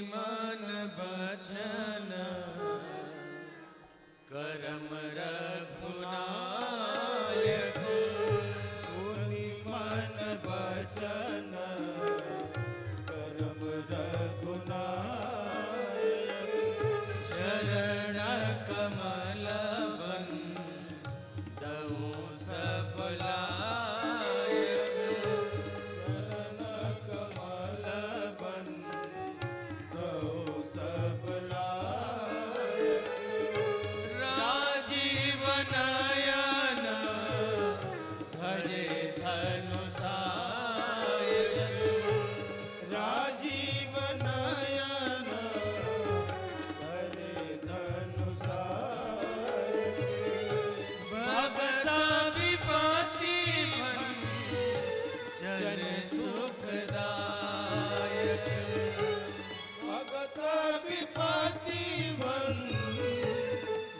मन बचन करम रघुनायक मुनि मन बचन करम रघुनायक चरण कमल बंदउ सफलायक शरण कमल बंदउ सफलायक राजीव नयन धरे धनुषायक राजीव नयन हरे धनुषायक भगत विपत्ति जन सुखदायक भगत विपत्ति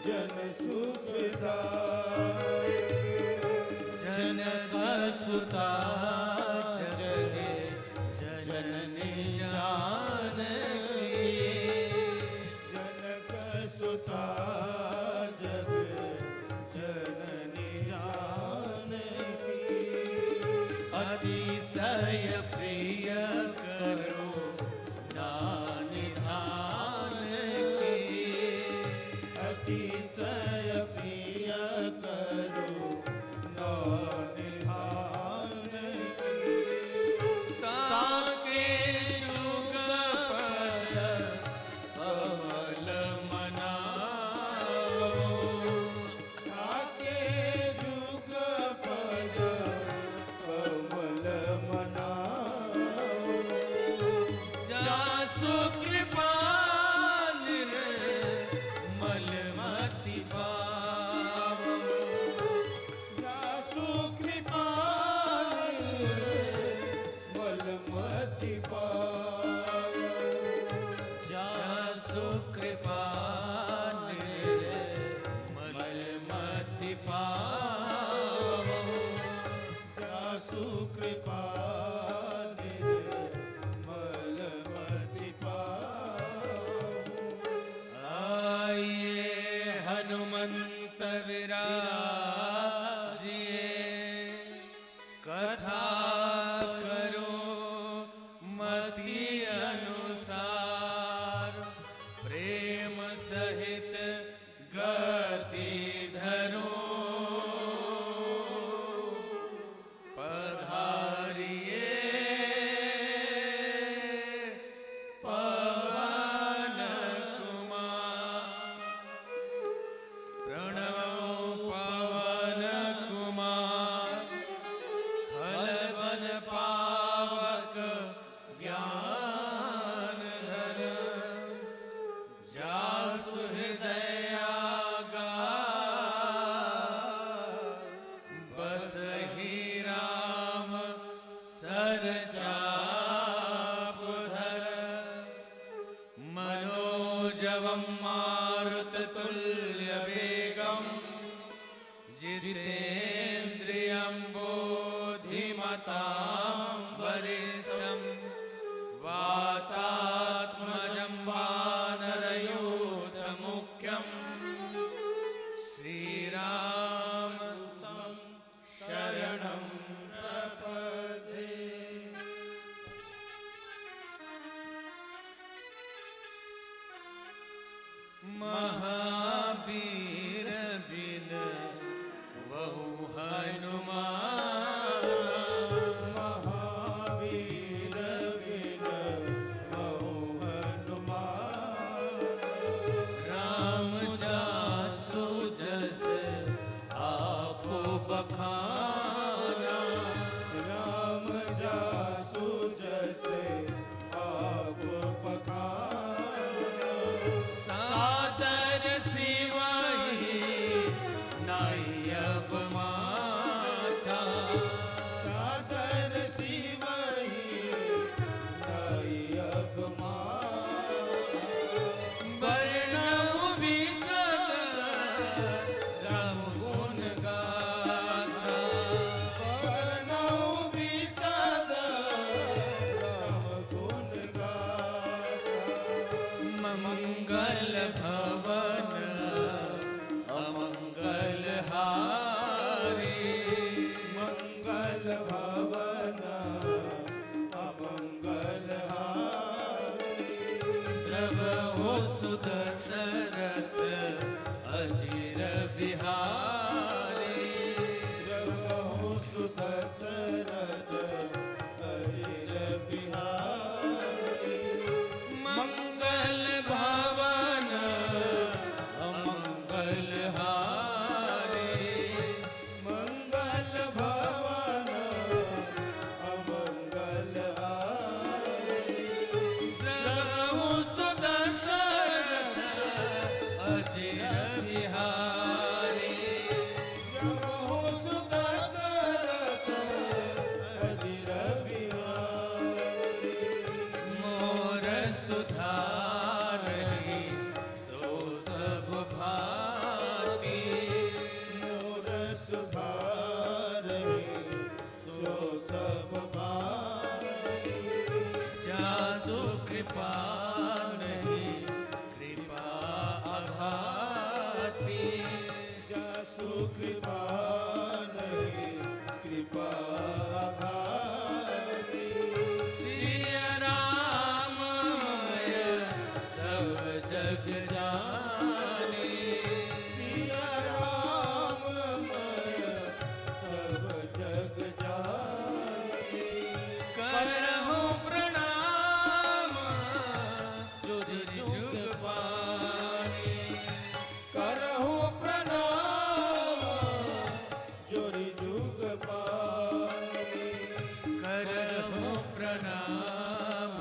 जन सुखदायक जनक सुता जगे जननी जानकी जनक सुता जग जननी जानकी अतिशय प्रिय करो निधान की अतिशय प्रिय करो निधान की ताके जुग पद कमल मनाओ ताके जुग पद कमल मनाओ प्रणवं मारुततुल्यवेगं जितेन्द्रियं बोधिमतां वरिष्ठं वातात्मजं वानरयूथमुख्यं श्रीरामं शरणं प्रपदे। महावीर बिन बहु हनुमान महावीर बिन बहु हनुमान। राम जासु जस आप बखाना राम जासु जैसे आप पखाना। सादर सिवाही नाई अब माता सादर शिवही नाई अब वर्णव विशद राम गुण गाथा वर्णौ विशद राम गुण गाथा। मंगल भवन अमंगल हारी मंगल भवन अमंगल हारी। द्रवहु सुदशरथ अजिर बिहारी द्रवहु सुदशरथ अजिर बिहारी। मंगल भवन अमंगल हारी मंगल भवन अमंगल हारी। द्रवहु सुदशरथ अजिर बिहारी द्रवहु सुदशरथ अजिर बिहारी। मोर सुधारहि सो सब भाती मोर सुधारहि सो सब भाती। जासु कृपा नहीं कृपा अघाती जासु कृपा नहीं कृपा घाती। सिया राममय सब जग जानी सिया राममय सब जग जानी। करहु प्रणाम जुग जुग पानी करहु प्रणाम जोरि जुग पानी। करहु प्रणाम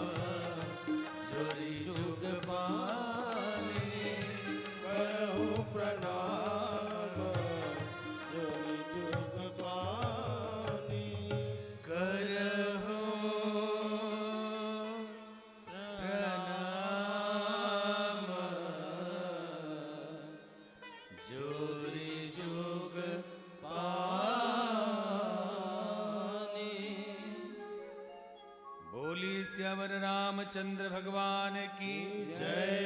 जोरी जुग पानी करहु प्रणाम जोरि जुग पानी। करहु प्रणाम जोरी जुग पानी। बोली श्यावर रामचंद्र भगवान की जय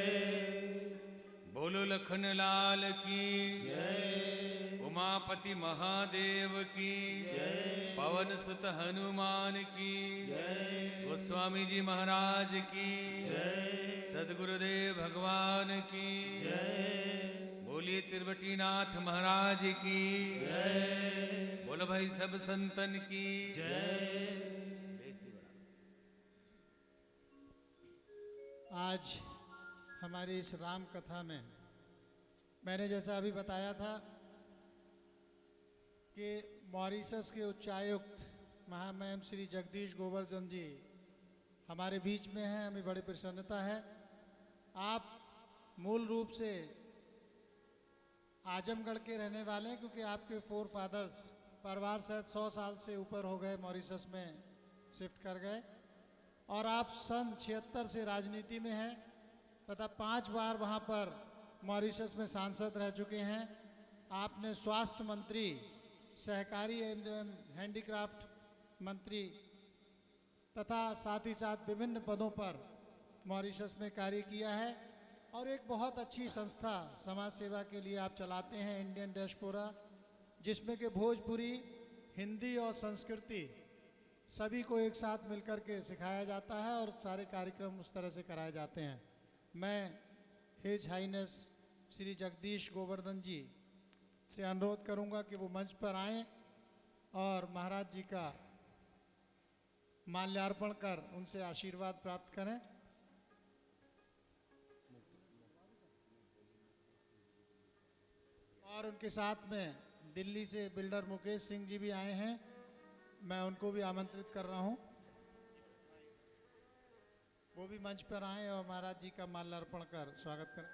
बोलो लखन लाल की जय उमापति महादेव की पवन सुत हनुमान की गोस्वामी जी महाराज की सदगुरुदेव भगवान की बोलिए तिरुवटीनाथ महाराज की बोलो भाई सब संतन की आज हमारी इस राम कथा में मैंने जैसा अभी बताया था कि मॉरिशस के उच्चायुक्त महामहिम श्री जगदीश गोवर्धन जी हमारे बीच में हैं। हमें बड़ी प्रसन्नता है। आप मूल रूप से आजमगढ़ के रहने वाले हैं, क्योंकि आपके फोर फादर्स परिवार सहित 100 साल से ऊपर हो गए, मॉरिशस में शिफ्ट कर गए और आप सन 76 से राजनीति में हैं। तथा 5 बार वहाँ पर मॉरिशस में सांसद रह चुके हैं। आपने स्वास्थ्य मंत्री, सहकारी एवं हैंडीक्राफ्ट मंत्री तथा साथ ही साथ विभिन्न पदों पर मॉरिशस में कार्य किया है। और एक बहुत अच्छी संस्था समाज सेवा के लिए आप चलाते हैं, इंडियन डायस्पोरा, जिसमें कि भोजपुरी, हिंदी और संस्कृति सभी को एक साथ मिलकर के सिखाया जाता है और सारे कार्यक्रम उस तरह से कराए जाते हैं। मैं हिज हाइनेस श्री जगदीश गोवर्धन जी से अनुरोध करूंगा कि वो मंच पर आएं और महाराज जी का माल्यार्पण कर उनसे आशीर्वाद प्राप्त करें। और उनके साथ में दिल्ली से बिल्डर मुकेश सिंह जी भी आए हैं, मैं उनको भी आमंत्रित कर रहा हूं, वो भी मंच पर आए और महाराज जी का माल्यार्पण कर स्वागत करें।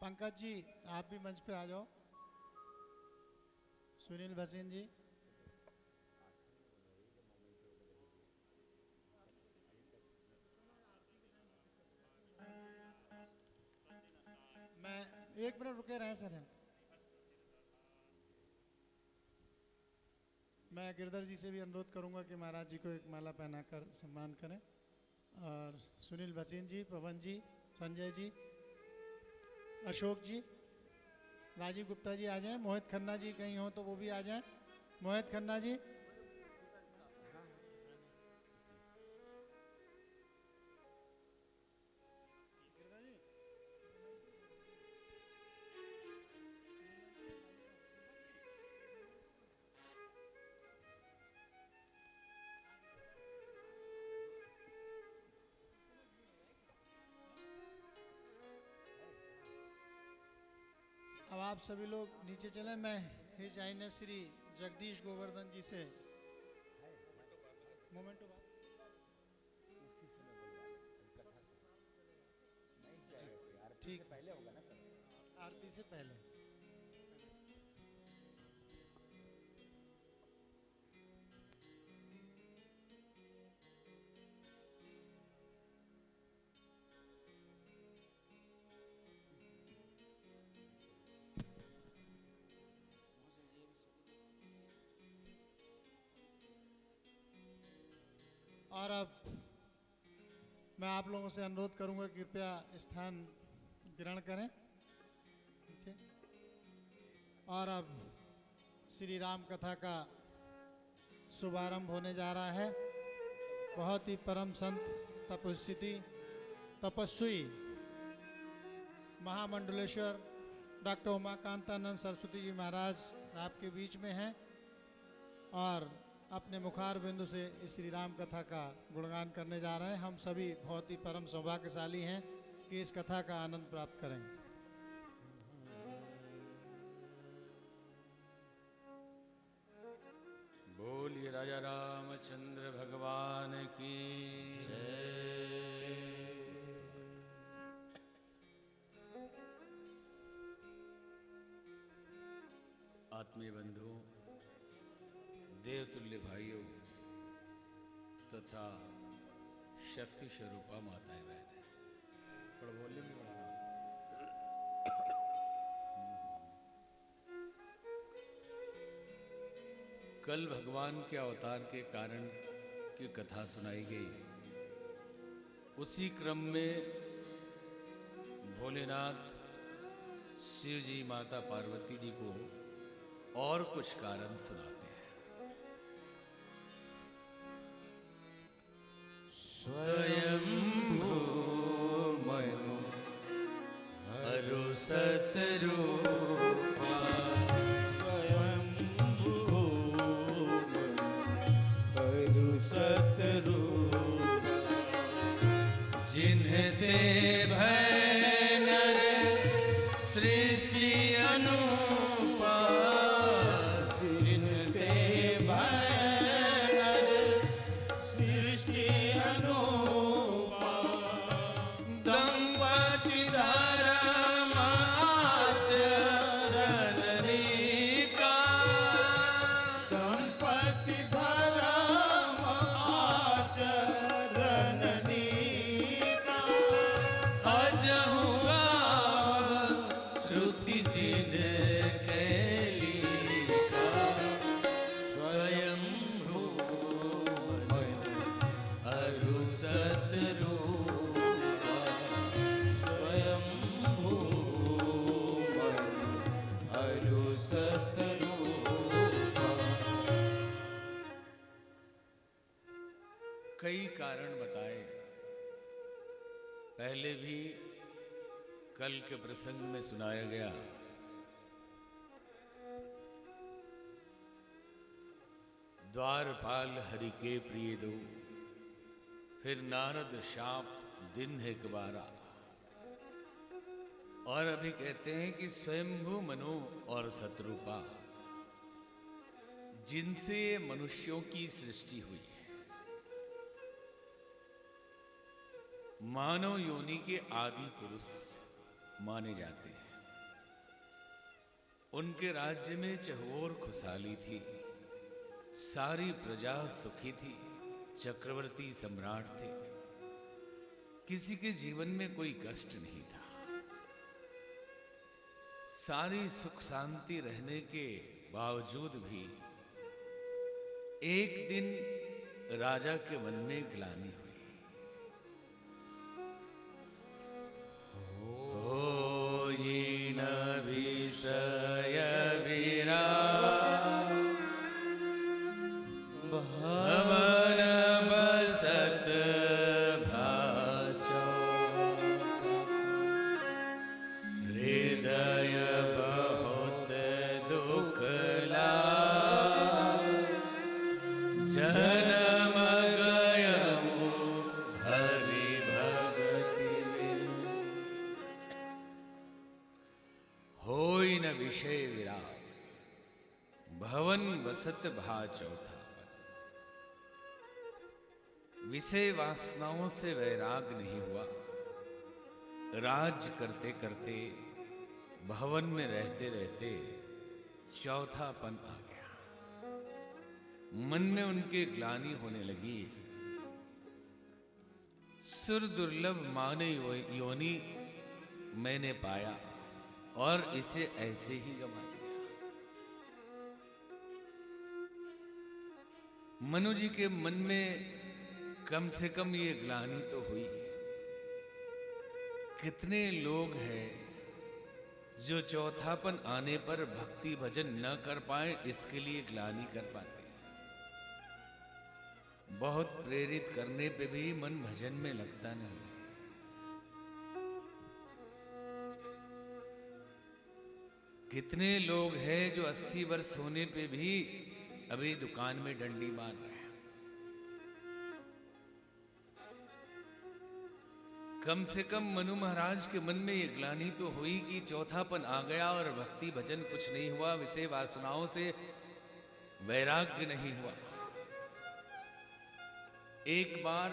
पंकज जी आप भी मंच पे आ जाओ। सुनील भसीन जी, मैं 1 मिनट रुके रहे सर। मैं गिरधर जी से भी अनुरोध करूंगा कि महाराज जी को एक माला पहनाकर सम्मान करें। और सुनील भसीन जी, पवन जी, संजय जी, अशोक जी, राजीव गुप्ता जी आ जाएं। मोहित खन्ना जी कहीं हो तो वो भी आ जाएं। मोहित खन्ना जी, अब आप सभी लोग नीचे चलें। मैं हिज हाइनेस श्री जगदीश गोवर्धन जी से मोमेंटो ठीक पहले होगा ना सर, आरती से पहले। और अब मैं आप लोगों से अनुरोध करूंगा कि कृपया स्थान ग्रहण करें। ठीक है। और अब श्री राम कथा का शुभारंभ होने जा रहा है। बहुत ही परम संत तपस्वी महामंडलेश्वर डॉक्टर उमाकांतानंद सरस्वती जी महाराज आपके बीच में हैं और अपने मुखार बिंदु से इस श्री राम कथा का गुणगान करने जा रहे हैं। हम सभी बहुत ही परम सौभाग्यशाली हैं कि इस कथा का आनंद प्राप्त करें। बोलिए राजा रामचंद्र भगवान की जय। आत्मीय बंधुओं, देवतुल्य भाइयों तथा शक्ति स्वरूपा माताएं बहनें, थोड़ा वॉल्यूम बढ़ाना। कल भगवान के अवतार के कारण की कथा सुनाई गई। उसी क्रम में भोलेनाथ शिव जी माता पार्वती जी को और कुछ कारण सुनाते हैं। स्वयंभू मनु हरु सतरूपा, स्वयंभू हरु सतरूपा, जिन्हें दे भय नर सृष्टि अनुपा, जिन्हें दे भय नर सृष्टि अनुपा, दंपति धारा कई कारण बताए। पहले भी कल के प्रसंग में सुनाया गया। द्वारपाल हरि के प्रिय दो, फिर नारद शाप दिन है कबारा। और अभी कहते हैं कि स्वयंभू मनु और शत्रुपा, जिनसे मनुष्यों की सृष्टि हुई है, मानव योनि के आदि पुरुष माने जाते हैं। उनके राज्य में चहुओर खुशहाली थी, सारी प्रजा सुखी थी, चक्रवर्ती सम्राट थे, किसी के जीवन में कोई कष्ट नहीं था। सारी सुख शांति रहने के बावजूद भी एक दिन राजा के मन में ग्लानि हुई। होयिन विषय विराग भवन बसत भाचो, हृदय बहुत दुख लाग, जन्म गयमु हरि भगति बिन। होई न विषय विराग भवन बसत भा चौथा। विषय वासनाओं से वैराग नहीं हुआ। राज करते करते, भवन में रहते रहते चौथापन आ गया। मन में उनके ग्लानि होने लगी। सुर दुर्लभ मानव योनि मैंने पाया और इसे ऐसे ही गंवा दिया। मनु जी के मन में कम से कम ये ग्लानि तो हुई। कितने लोग हैं जो चौथापन आने पर भक्ति भजन न कर पाए, इसके लिए ग्लानि कर पाते हैं। बहुत प्रेरित करने पे भी मन भजन में लगता नहीं। कितने लोग हैं जो 80 वर्ष होने पे भी अभी दुकान में डंडी मार रहे हैं। कम से कम मनु महाराज के मन में ये ग्लानि तो हुई कि चौथापन आ गया और भक्ति भजन कुछ नहीं हुआ, विषय वासनाओं से वैराग्य नहीं हुआ। एक बार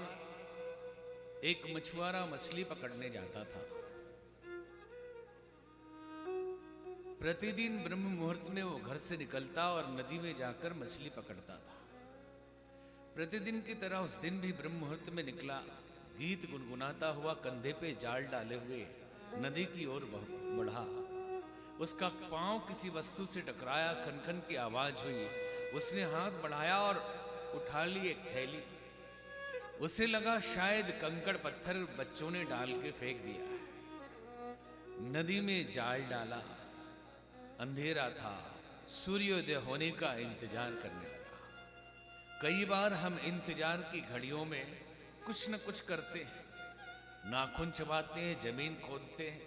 एक मछुआरा मछली पकड़ने जाता था। प्रतिदिन ब्रह्म मुहूर्त में वो घर से निकलता और नदी में जाकर मछली पकड़ता था। प्रतिदिन की तरह उस दिन भी ब्रह्म मुहूर्त में निकला, गीत गुनगुनाता हुआ, कंधे पे जाल डाले हुए नदी की ओर बढ़ा। उसका पांव किसी वस्तु से टकराया, खनखन की आवाज हुई। उसने हाथ बढ़ाया और उठा ली एक थैली। उसे लगा शायद कंकड़ पत्थर बच्चों ने डाल के फेंक दिया है। नदी में जाल डाला। अंधेरा था, सूर्योदय होने का इंतजार करने लगा। कई बार हम इंतजार की घड़ियों में कुछ न कुछ करते हैं। नाखून चबाते हैं, जमीन खोदते हैं,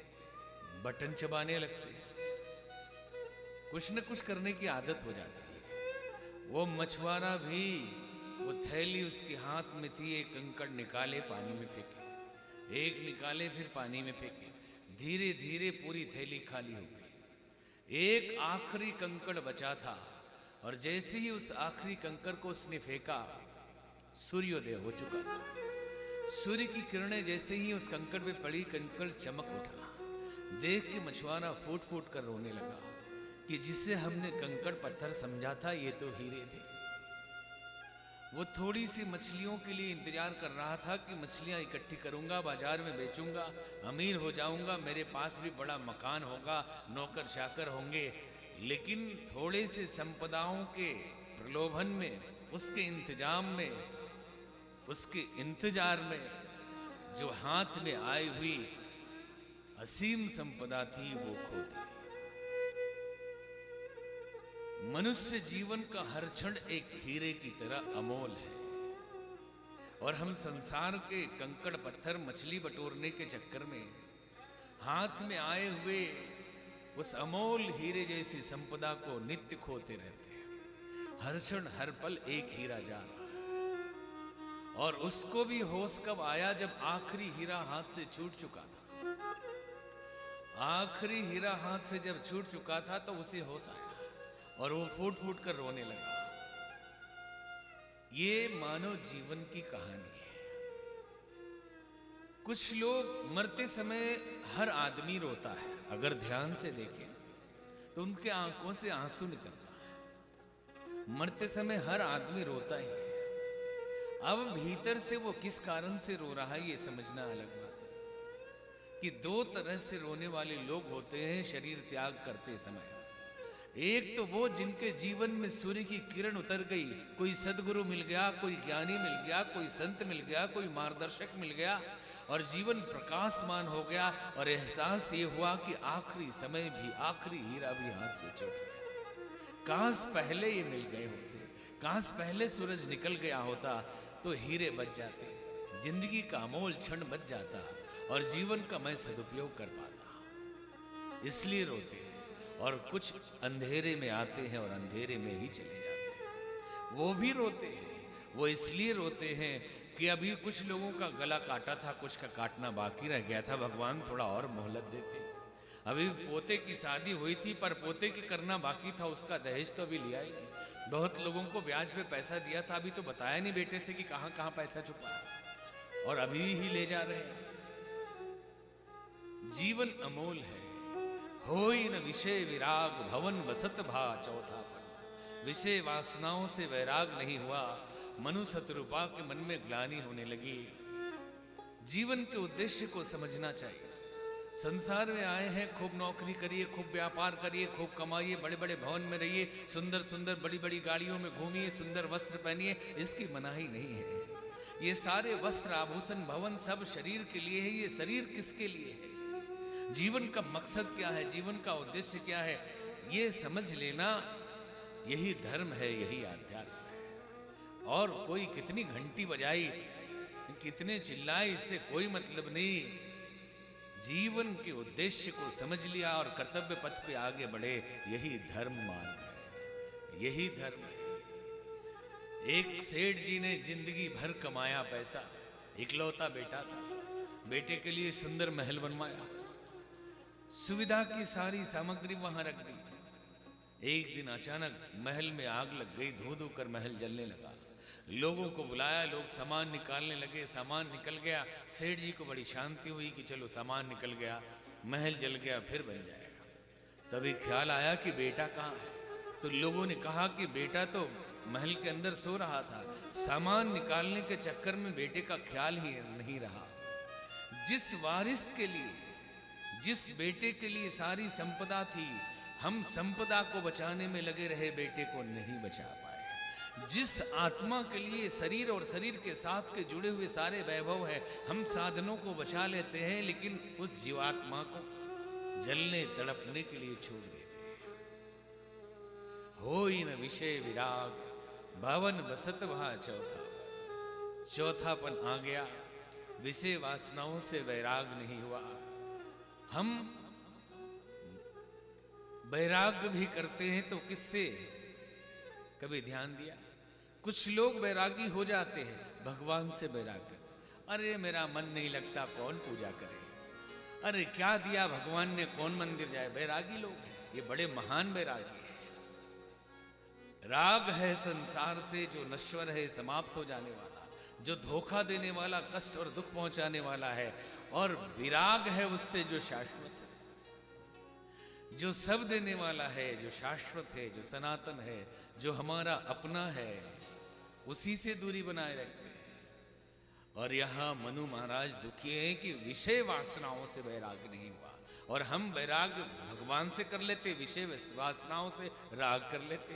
बटन चबाने लगते हैं। कुछ न कुछ करने की आदत हो जाती है। वो मछुआरा भी, वो थैली उसके हाथ में थी, एक कंकड़ निकाले पानी में फेंके, एक निकाले फिर पानी में फेंके। धीरे धीरे पूरी थैली खाली हो गई। एक आखिरी कंकड़ बचा था और जैसे ही उस आखिरी कंकड़ को उसने फेंका, सूर्योदय हो चुका था। सूर्य की किरणें जैसे ही उस कंकड़ पे पड़ी, कंकड़ चमक उठा। देख के मछुआरा फूट फूट कर रोने लगा कि जिसे हमने कंकड़ पत्थर समझा था, ये तो हीरे थे। वो थोड़ी सी मछलियों के लिए इंतजार कर रहा था कि मछलियां इकट्ठी करूंगा, बाजार में बेचूंगा, अमीर हो जाऊंगा, मेरे पास भी बड़ा मकान होगा, नौकर चाकर होंगे। लेकिन थोड़े से संपदाओं के प्रलोभन में, उसके इंतजाम में, उसके इंतजार में जो हाथ में आई हुई असीम संपदा थी, वो खो दी। मनुष्य जीवन का हर क्षण एक हीरे की तरह अमोल है। और हम संसार के कंकड़ पत्थर मछली बटोरने के चक्कर में हाथ में आए हुए उस अमोल हीरे जैसी संपदा को नित्य खोते रहते हैं। हर क्षण हर पल एक हीरा जा रहा है। और उसको भी होश कब आया, जब आखिरी हीरा हाथ से छूट चुका था। आखिरी हीरा हाथ से जब छूट चुका था तो उसे होश आया और वो फूट फूट कर रोने लगा। ये मानव जीवन की कहानी है। कुछ लोग मरते समय हर आदमी रोता है, अगर ध्यान से देखें तो उनके आंखों से आंसू निकलता है। मरते समय हर आदमी रोता ही है। अब भीतर से वो किस कारण से रो रहा है ये समझना अलग बात है। कि दो तरह से रोने वाले लोग होते हैं शरीर त्याग करते समय। एक तो वो जिनके जीवन में सूर्य की किरण उतर गई, कोई सदगुरु मिल गया, कोई ज्ञानी मिल गया, कोई संत मिल गया, कोई मार्गदर्शक मिल गया और जीवन प्रकाशमान हो गया और एहसास ये हुआ कि आखिरी समय भी, आखिरी हीरा भी हाथ से छूट गया। काश पहले ये मिल गए होते, काश पहले सूरज निकल गया होता तो हीरे बच जाते, जिंदगी का अमोल क्षण बच जाता और जीवन का मैं सदुपयोग कर पाता। इसलिए रोते हैं। और कुछ अंधेरे में आते हैं और अंधेरे में ही चले जाते हैं। वो भी रोते हैं। वो इसलिए रोते हैं कि अभी कुछ लोगों का गला काटा था, कुछ का काटना बाकी रह गया था, भगवान थोड़ा और मोहलत देते। अभी पोते की शादी हुई थी पर पोते की करना बाकी था, उसका दहेज तो अभी लिया ही नहीं। बहुत लोगों को ब्याज पे पैसा दिया था, अभी तो बताया नहीं बेटे से कि कहां कहां पैसा छुपा है और अभी ही ले जा रहे हैं। जीवन अमोल है। होई न विषय विराग भवन वसत भा चौथापन। विषय वासनाओं से वैराग नहीं हुआ, मनु शत्रुपा के मन में ग्लानि होने लगी। जीवन के उद्देश्य को समझना चाहिए। संसार में आए हैं, खूब नौकरी करिए, खूब व्यापार करिए, खूब कमाइए, बड़े बड़े भवन में रहिए, सुंदर सुंदर बड़ी बड़ी गाड़ियों में घूमिए, सुंदर वस्त्र पहनिए, इसकी मनाही नहीं है। ये सारे वस्त्र आभूषण भवन सब शरीर के लिए है। ये शरीर किसके लिए है? जीवन का मकसद क्या है, जीवन का उद्देश्य क्या है, ये समझ लेना यही धर्म है, यही आध्यात्म है। और कोई कितनी घंटी बजाई, कितने चिल्लाए, इससे कोई मतलब नहीं। जीवन के उद्देश्य को समझ लिया और कर्तव्य पथ पे आगे बढ़े, यही धर्म मार्ग है, यही धर्म है। एक सेठ जी ने जिंदगी भर कमाया पैसा, इकलौता बेटा था, बेटे के लिए सुंदर महल बनवाया, सुविधा की सारी सामग्री वहां रख दी। एक दिन अचानक महल में आग लग गई, धू धू कर महल जलने लगा। लोगों को बुलाया, लोग सामान निकालने लगे, सामान निकल गया। सेठ जी को बड़ी शांति हुई कि चलो सामान निकल गया, महल जल गया, फिर बन जाएगा। तभी ख्याल आया कि बेटा कहाँ है। तो लोगों ने कहा कि बेटा तो महल के अंदर सो रहा था। सामान निकालने के चक्कर में बेटे का ख्याल ही नहीं रहा। जिस वारिस के लिए, जिस बेटे के लिए सारी संपदा थी, हम संपदा को बचाने में लगे रहे, बेटे को नहीं बचा पाए। जिस आत्मा के लिए शरीर और शरीर के साथ के जुड़े हुए सारे वैभव है, हम साधनों को बचा लेते हैं, लेकिन उस जीवात्मा को जलने तड़पने के लिए छोड़ देते हैं। होई न विषय विराग भवन बसत भा चौथापन आ गया। विषय वासनाओं से वैराग नहीं हुआ। हम वैराग्य भी करते हैं तो किससे, कभी ध्यान दिया? कुछ लोग वैरागी हो जाते हैं, भगवान से वैराग्य। अरे मेरा मन नहीं लगता, कौन पूजा करे, अरे क्या दिया भगवान ने, कौन मंदिर जाए। वैरागी लोग हैं, ये बड़े महान वैरागी हैं। राग है संसार से जो नश्वर है, समाप्त हो जाने वाला, जो धोखा देने वाला, कष्ट और दुख पहुंचाने वाला है। और विराग है उससे जो शाश्वत है, जो सब देने वाला है, जो शाश्वत है, जो सनातन है, जो हमारा अपना है, उसी से दूरी बनाए रखते हैं। और यहां मनु महाराज दुखी हैं कि विषय वासनाओं से वैराग नहीं हुआ। और हम वैराग भगवान से कर लेते, विषय वासनाओं से राग कर लेते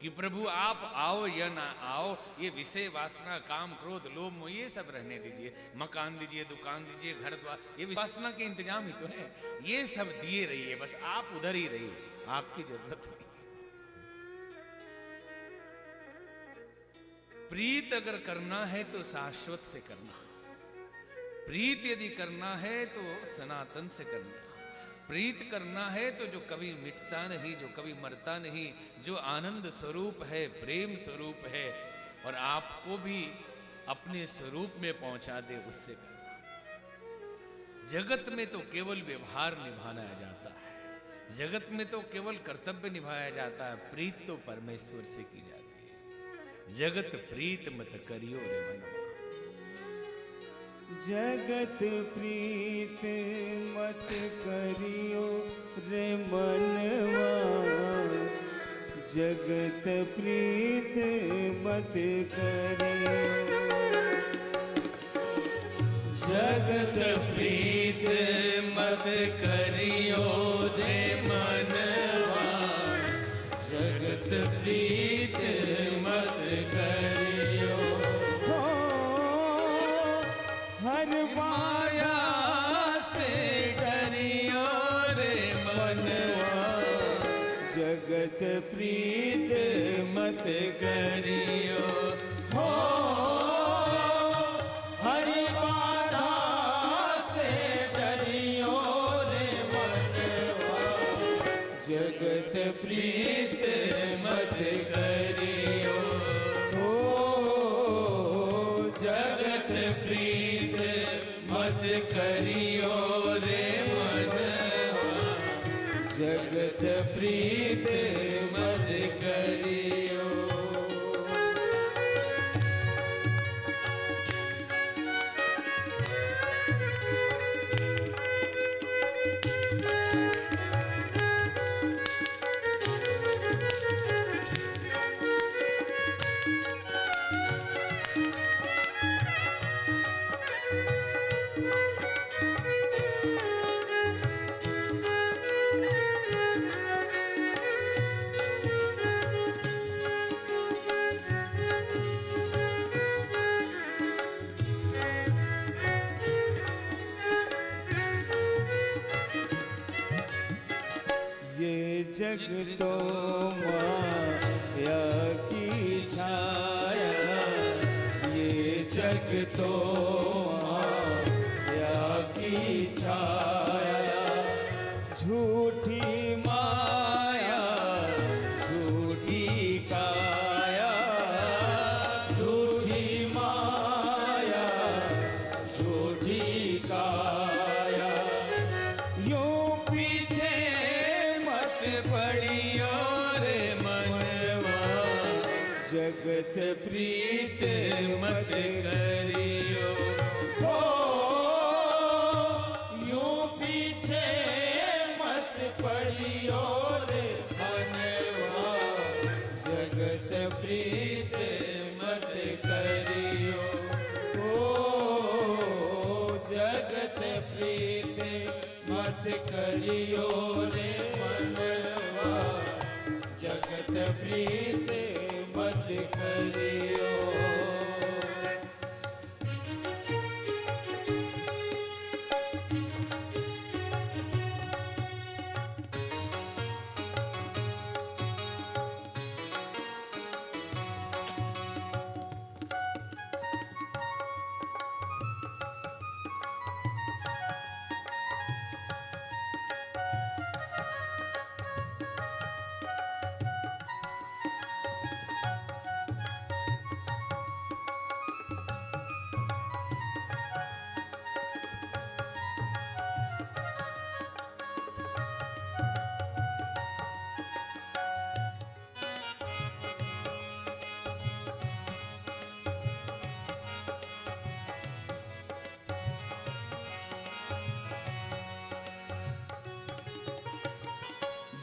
कि प्रभु आप आओ या ना आओ, ये विषय वासना, काम, क्रोध, लोभ, मोह, ये सब रहने दीजिए। मकान दीजिए, दुकान दीजिए, घर द्वार, ये वासना के इंतजाम ही तो है। ये सब दिए रहिए, बस आप उधर ही रहिए, आपकी जरूरत नहीं। प्रीत अगर करना है तो शाश्वत से करना, प्रीत यदि करना है तो सनातन से करना, प्रीत करना है तो जो कभी मिटता नहीं, जो कभी मरता नहीं, जो आनंद स्वरूप है, प्रेम स्वरूप है और आपको भी अपने स्वरूप में पहुंचा दे, उससे करना। जगत में तो केवल व्यवहार निभाना जाता है, जगत में तो केवल कर्तव्य निभाया जाता है, प्रीत तो परमेश्वर से की जाती है। जगत प्रीत मत करियो रे मनवा, जगत प्रीत मत करियो रे मनवा, जगत प्रीत मत करियो, जगत प्रीत मत करियो रे मनवा, जगत प्रीत मत करियो। हो हर माया से डरियो रे मनवा, जगत प्रीत मत करियो। हो हरि बाधा से डरियो रे मनवा, जगत प्रीत मत करियो। हो जगत प्रीत मत करियो रे मनवा, जगत प्रीत मत करियो। ये जग तो माया की छाया, ये जग तो माया की छाया, झूठी माया झूठी काया, झूठी माया झूठी काया, यूं पीछे मत पड़ियो रे मनवा, जगत प्रीत मत करियो। हो यूं पीछे मत पड़ियो रे मनवा, जगत प्रीत मत करियो। हो जगत प्रीत मत करियो रे मनवा, जगत प्रीत मत करियो।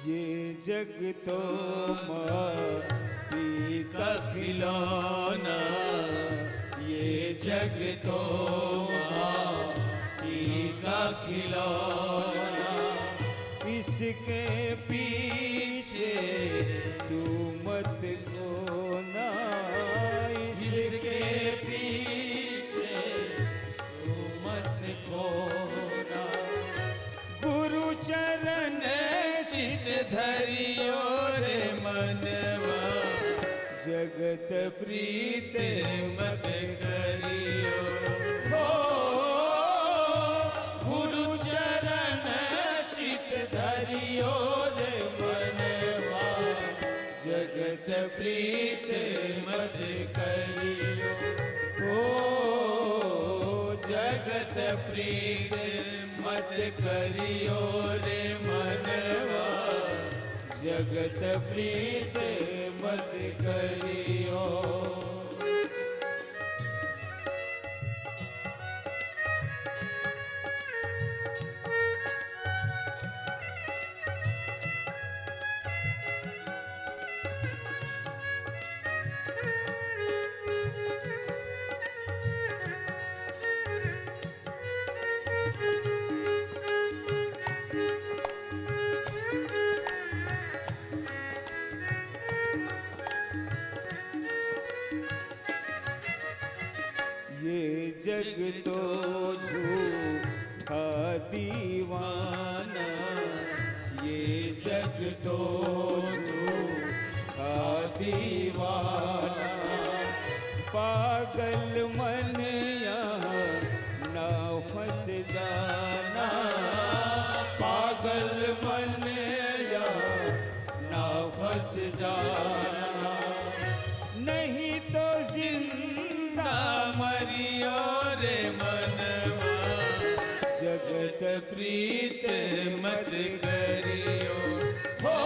ये जग तो माटी का खिलौना, ये जग तो माटी का खिलौना, इसके पीछे तू मत खोना, इसके पीछे तू मत खोना, गुरु चरण धरियो रे मनवा, जगत जगत प्रीत मत करियो हो गुरु चरण चित धरियो रे मनवा जगत प्रीत मत करियो हो जगत प्रीत मत करियो रे मनवा जगत प्रीत मत करियो जग तो झूठा दीवाना ये जग तो झूठा दीवाना पागल मन यहाँ ना फंस जाना पागल मन यहाँ ना फंस जाना नहीं तो जिंदा मरियो रे मनवा जगत प्रीत मत करियो हो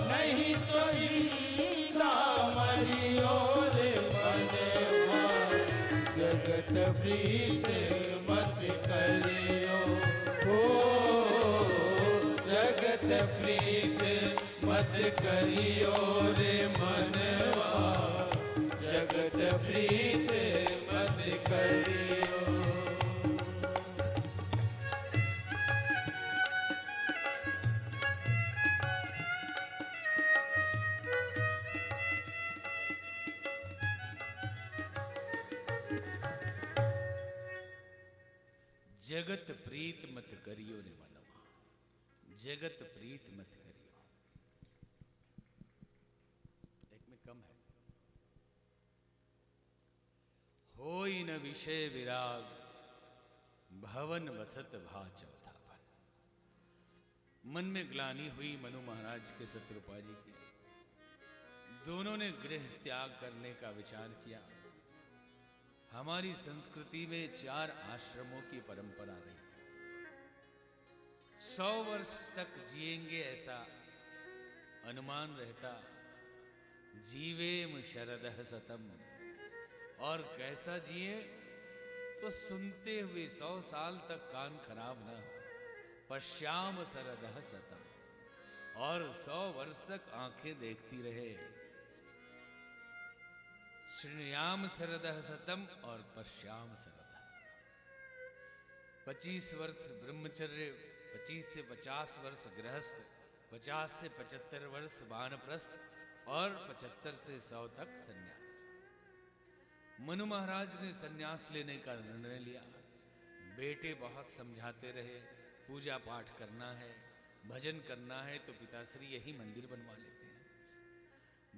नहीं तो जिंदा मरियो रे मनवा जगत प्रीत मत करियो हो जगत प्रीत मत करियो रे मनवा जगत प्रीत मत करियो जगत प्रीत मत करियो रे मनवा जगत प्रीत मत करियो एक में कम है होई न विषय विराग भवन वसत भा चौथा बन मन में ग्लानि हुई मनु महाराज के शत्रुपा जी की दोनों ने गृह त्याग करने का विचार किया हमारी संस्कृति में 4 आश्रमों की परंपरा रही 100 वर्ष तक जिएंगे ऐसा अनुमान रहता जीवेम शरदः सतम और कैसा जिए तो सुनते हुए 100 साल तक कान खराब न हो पश्याम शरदः सतम और 100 वर्ष तक आंखें देखती रहे श्रृणुयाम शरदः सतम और पश्याम शरदः 25 वर्ष ब्रह्मचर्य 25 से 50 वर्ष गृहस्थ 50 से 75 वर्ष वानप्रस्थ और 75 से 100 तक संन्यास मनु महाराज ने संन्यास लेने का निर्णय लिया बेटे बहुत समझाते रहे पूजा पाठ करना है भजन करना है तो पिताश्री यही मंदिर बनवा लेते हैं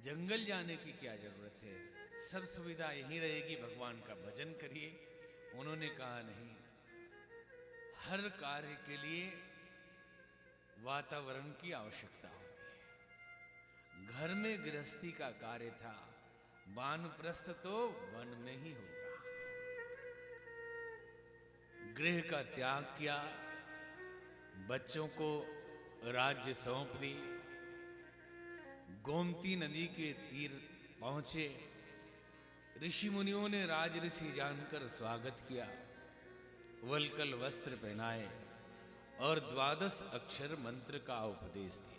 जंगल जाने की क्या जरूरत है सब सुविधा यहीं रहेगी भगवान का भजन करिए उन्होंने कहा नहीं हर कार्य के लिए वातावरण की आवश्यकता होती है घर में गृहस्थी का कार्य था वानप्रस्थ तो वन में ही होगा गृह का त्याग किया बच्चों को राज्य सौंप दी गोमती नदी के तीर पहुंचे ऋषि मुनियों ने राजऋषि जानकर स्वागत किया वलकल वस्त्र पहनाए और 12 अक्षर मंत्र का उपदेश दिया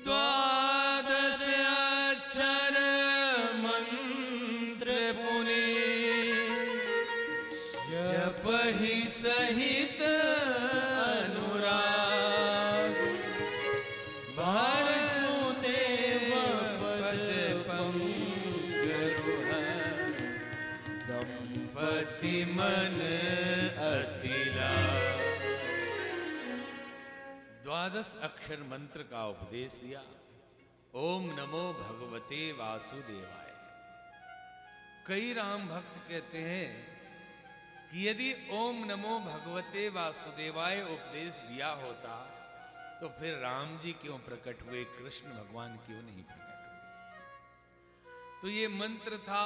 द्वादश अक्षर मंत्र पुनि जपहि सहित अनुराग वासुदेव पद पंकज दंपति मन अतिला द्वादश अक्षर मंत्र का उपदेश दिया। ओम नमो भगवते वासुदेवाय। कई राम भक्त कहते हैं कि यदि ओम नमो भगवते वासुदेवाय उपदेश दिया होता तो फिर राम जी क्यों प्रकट हुए, कृष्ण भगवान क्यों नहीं प्रकट हुए। तो ये मंत्र था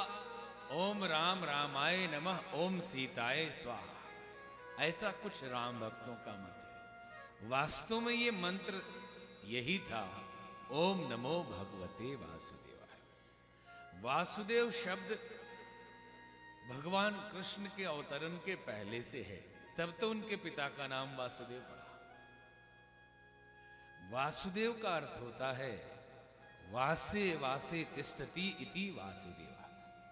ओम राम रामाय नमः, ओम सीताय स्वाहा। ऐसा कुछ राम भक्तों का मत है। वास्तव में ये मंत्र यही था, ओम नमो भगवते वासुदेवाय। वासुदेव शब्द भगवान कृष्ण के अवतरण के पहले से है, तब तो उनके पिता का नाम वासुदेव पड़ा। वासुदेव का अर्थ होता है वासे वासे तिष्ठति इति वासुदेव।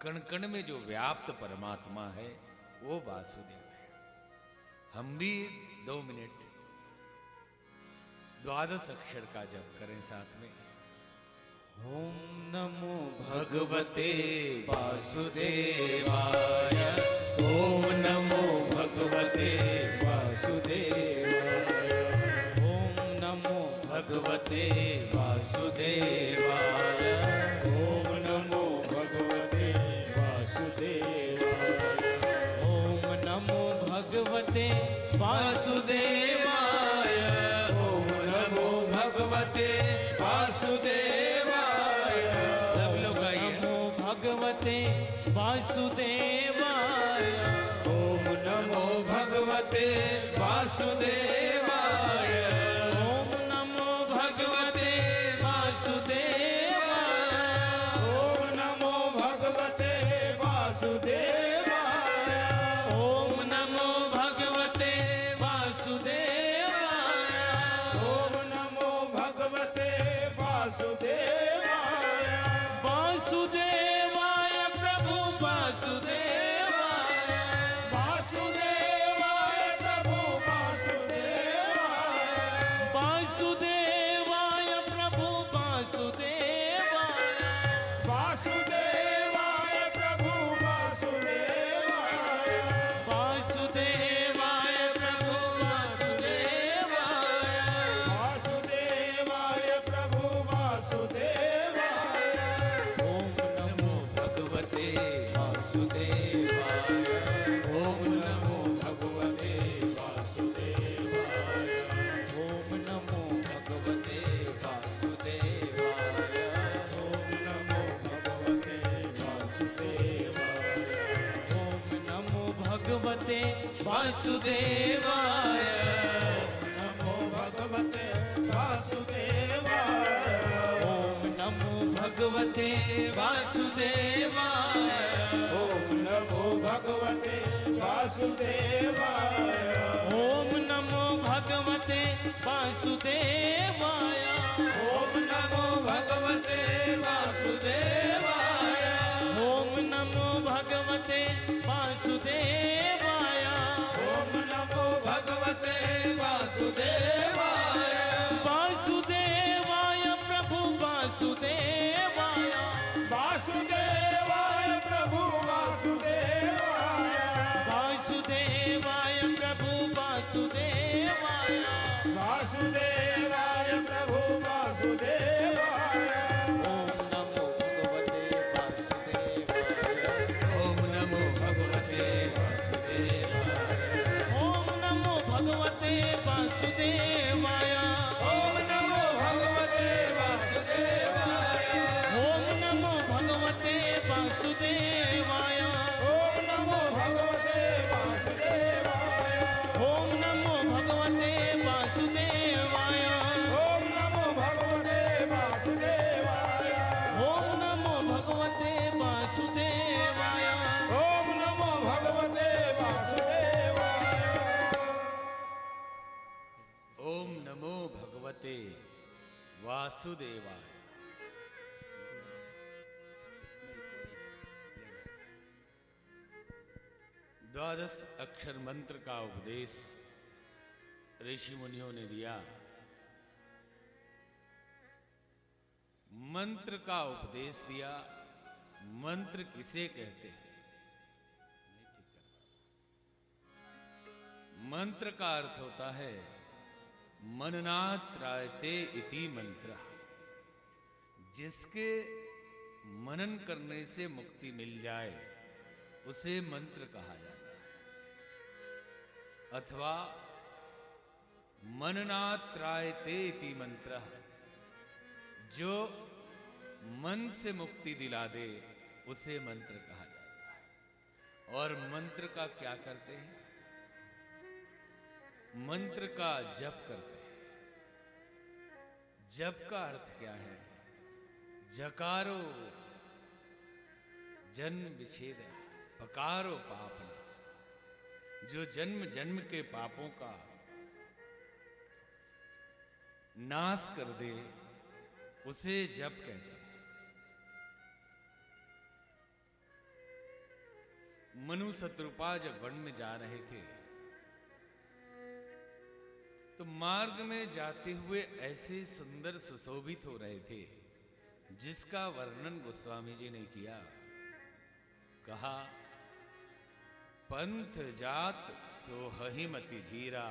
कण कण में जो व्याप्त परमात्मा है वो वासुदेव है। हम भी 2 मिनट द्वादश अक्षर का जप करें साथ में। ओम नमो भगवते वासुदेवाय। ओम नमो भगवते वासुदेवाय। ओम नमो भगवते वासुदेवाय। ओम नमो भगवते वासुदेवाय। ओम नमो भगवते वासुदेवाय। ओम नमो भगवते वासुदेवाय। सब लोग आइए। नमो भगवते वासुदेवाय। ओम नमो भगवते वासुदेवाय। ओम नमो भगवते वासुदेवाय। ओम नमो भगवते वासुदेवाय। ओम नमो भगवते वासुदेवाय। ओम नमो भगवते वासुदेवाय। वासुदेवाय प्रभु वासुदेवाय। वासुदेवाय प्रभु वासुदेवाय। वासुदेवाय प्रभु वासुदेवाय। वासुदेवाय प्रभु वासुदेवाय। वासुदेवाय प्रभु वासुदेवाय। वासुदेवाय प्रभु वासुदेवाय। ओम नमो भगवते वासुदेवाय। ओम नमो भगवते वासुदेवाय। ओम नमो भगवते वासुदेवाय। ओम नमो भगवते वासुदेवाय। ओम नमो भगवते वासुदेवाय। नमो भगवते वासुदेवाय। ओम नमो भगवते वासुदेवाय। ओम नमो भगवते वासुदेवाय। ओम नमो भगवते वासुदेवाय। ओम नमो भगवते वासुदेवाय। ओम नमो भगवते वासुदेवाय। ओम नमो भगवते वासुदेवाय। वासुदेवाय प्रभु वासुदेवाय। वासुदेवाय प्रभु वासुदेवाय। वासुदेवाय प्रभु वासुदेवाय। वासुदेवाय प्रभु वासुदेवाय। ओम नमो भगवते वासुदेवाय। ओम नमो भगवते वासुदेवाय। ओम नमो भगवते वासुदेवाय। ओम नमो भगवते वासुदेवाय। ओम नमो भगवते वासुदेवाय। ओम नमो भगवते वासुदेवाय। ओम नमो भगवते वासुदेवाय। ओम नमो भगवते वासुदेवाय। ओम नमो भगवते वासुदेवाय। ओम नमो भगवते वासुदेवाय। ओम नमो भगवते वासुदेवाय। द्वादश अक्षर मंत्र का उपदेश ऋषि मुनियों ने दिया। मंत्र का उपदेश दिया। मंत्र किसे कहते हैं? मंत्र का अर्थ होता है मननात्रायते इति मंत्र, जिसके मनन करने से मुक्ति मिल जाए उसे मंत्र कहा जाता है। अथवा मननात्रायते इति मंत्र, जो मन से मुक्ति दिला दे उसे मंत्र कहा जाता है। और मंत्र का क्या करते हैं? मंत्र का जप करते हैं। जप का अर्थ क्या है? जकारो जन्म विच्छेद, पकारो पापनाश, जो जन्म जन्म के पापों का नाश कर दे उसे जप कहते हैं। मनु शत्रुपा जब वन में जा रहे थे तो मार्ग में जाते हुए ऐसे सुंदर सुशोभित हो रहे थे जिसका वर्णन गोस्वामी जी ने किया। कहा, पंथ जात सोहहि मति धीरा,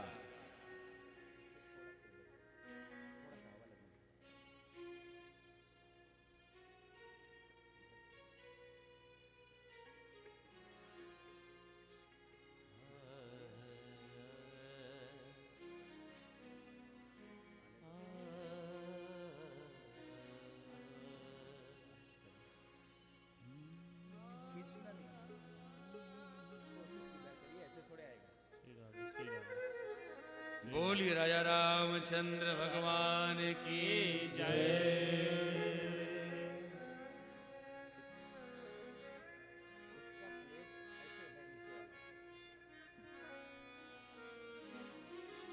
बोली राजा रामचंद्र भगवान की जय।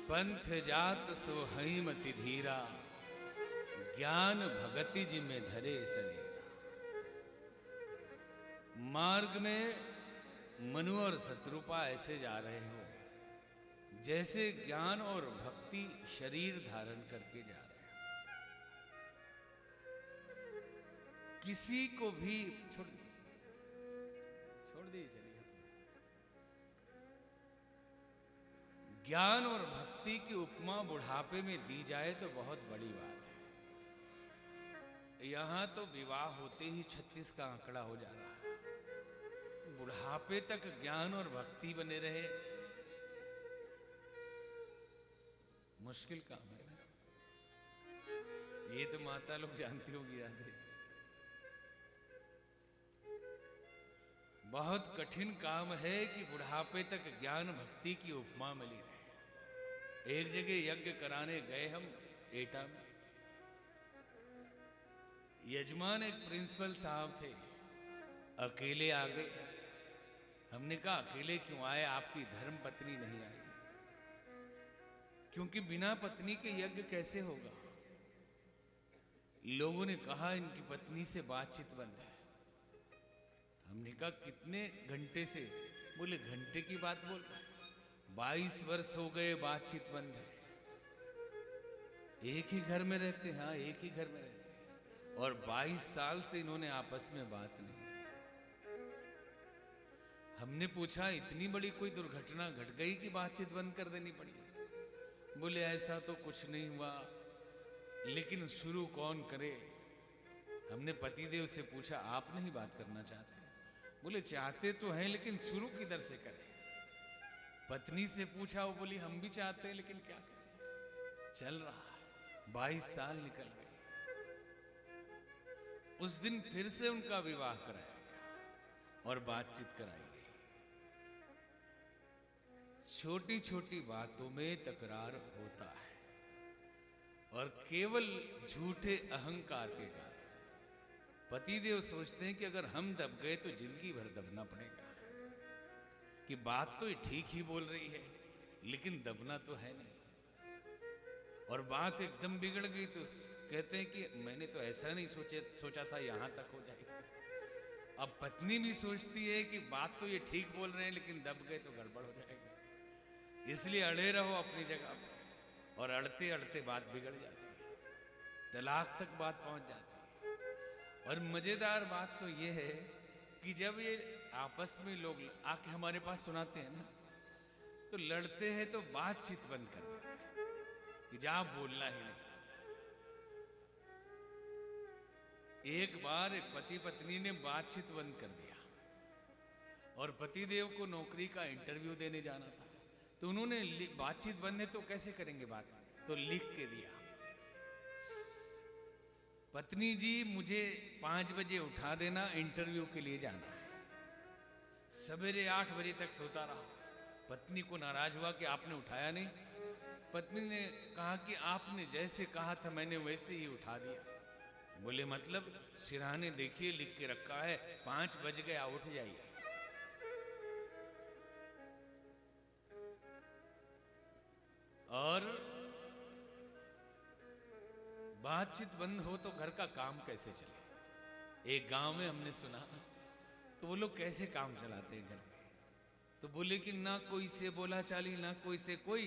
पंथ जात सोहई मति धीरा, ज्ञान भगति जिम्मे धरे सनेरा। मार्ग में मनु और शत्रुपा ऐसे जा रहे हो जैसे ज्ञान और भक्ति शरीर धारण करके जा रहे हैं। किसी को भी छोड़ दीजिए, चलिए। ज्ञान और भक्ति की उपमा बुढ़ापे में दी जाए तो बहुत बड़ी बात है। यहां तो विवाह होते ही 36 का आंकड़ा हो जा रहा है। बुढ़ापे तक ज्ञान और भक्ति बने रहे, मुश्किल काम है ना। ये तो माता लोग जानती होगी, राधे। बहुत कठिन काम है कि बुढ़ापे तक ज्ञान भक्ति की उपमा मिली रहे। एक जगह यज्ञ कराने गए हम एटा में। यजमान एक प्रिंसिपल साहब थे, अकेले आ गए। हमने कहा अकेले क्यों आए, आपकी धर्म पत्नी नहीं आई? क्योंकि बिना पत्नी के यज्ञ कैसे होगा? लोगों ने कहा इनकी पत्नी से बातचीत बंद है। हमने कहा कितने घंटे से? बोले घंटे की बात बोल रहा है, 22 वर्ष हो गए बातचीत बंद है। एक ही घर में रहते हैं, हाँ एक ही घर में रहते हैं, और 22 साल से इन्होंने आपस में बात नहीं। हमने पूछा इतनी बड़ी कोई दुर्घटना घट गई कि बातचीत बंद कर देनी पड़ी? बोले ऐसा तो कुछ नहीं हुआ, लेकिन शुरू कौन करे? हमने पतिदेव से पूछा आप नहीं बात करना चाहते? बोले चाहते तो हैं लेकिन शुरू किधर से करें? पत्नी से पूछा, वो बोली हम भी चाहते हैं लेकिन क्या करें? चल रहा है, 22 साल निकल गए। उस दिन फिर से उनका विवाह कराया गया और बातचीत कराई गई। छोटी छोटी बातों में तकरार होता है और केवल झूठे अहंकार के कारण। पतिदेव सोचते हैं कि अगर हम दब गए तो जिंदगी भर दबना पड़ेगा, कि बात तो ये ठीक ही बोल रही है लेकिन दबना तो है नहीं। और बात एकदम बिगड़ गई तो कहते हैं कि मैंने तो ऐसा नहीं सोचा था यहां तक हो जाएगा। अब पत्नी भी सोचती है कि बात तो ये ठीक बोल रहे हैं लेकिन दब गए तो गड़बड़ हो जाएगा, इसलिए अड़े रहो अपनी जगह पर। और अड़ते अड़ते बात बिगड़ जाती है, तलाक तक बात पहुंच जाती है। और मजेदार बात तो ये है कि जब ये आपस में लोग आके हमारे पास सुनाते हैं ना, तो लड़ते हैं तो बातचीत बंद कर देते हैं। कि जा बोलना ही नहीं। एक बार एक पति पत्नी ने बातचीत बंद कर दिया और पतिदेव को नौकरी का इंटरव्यू देने जाना था, तो उन्होंने बातचीत बंद है तो कैसे करेंगे बात, तो लिख के दिया, पत्नी जी मुझे 5 बजे उठा देना, इंटरव्यू के लिए जाना है। सवेरे 8 बजे तक सोता रहा। पत्नी को नाराज हुआ कि आपने उठाया नहीं। पत्नी ने कहा कि आपने जैसे कहा था मैंने वैसे ही उठा दिया। बोले मतलब? सिरहाने देखिए लिख के रखा है 5 बज गया उठ जाइए। और बातचीत बंद हो तो घर का काम कैसे चले? एक गांव में हमने सुना तो वो लोग कैसे काम चलाते हैं घर में, तो बोले कि ना कोई से बोला चाली ना कोई से कोई।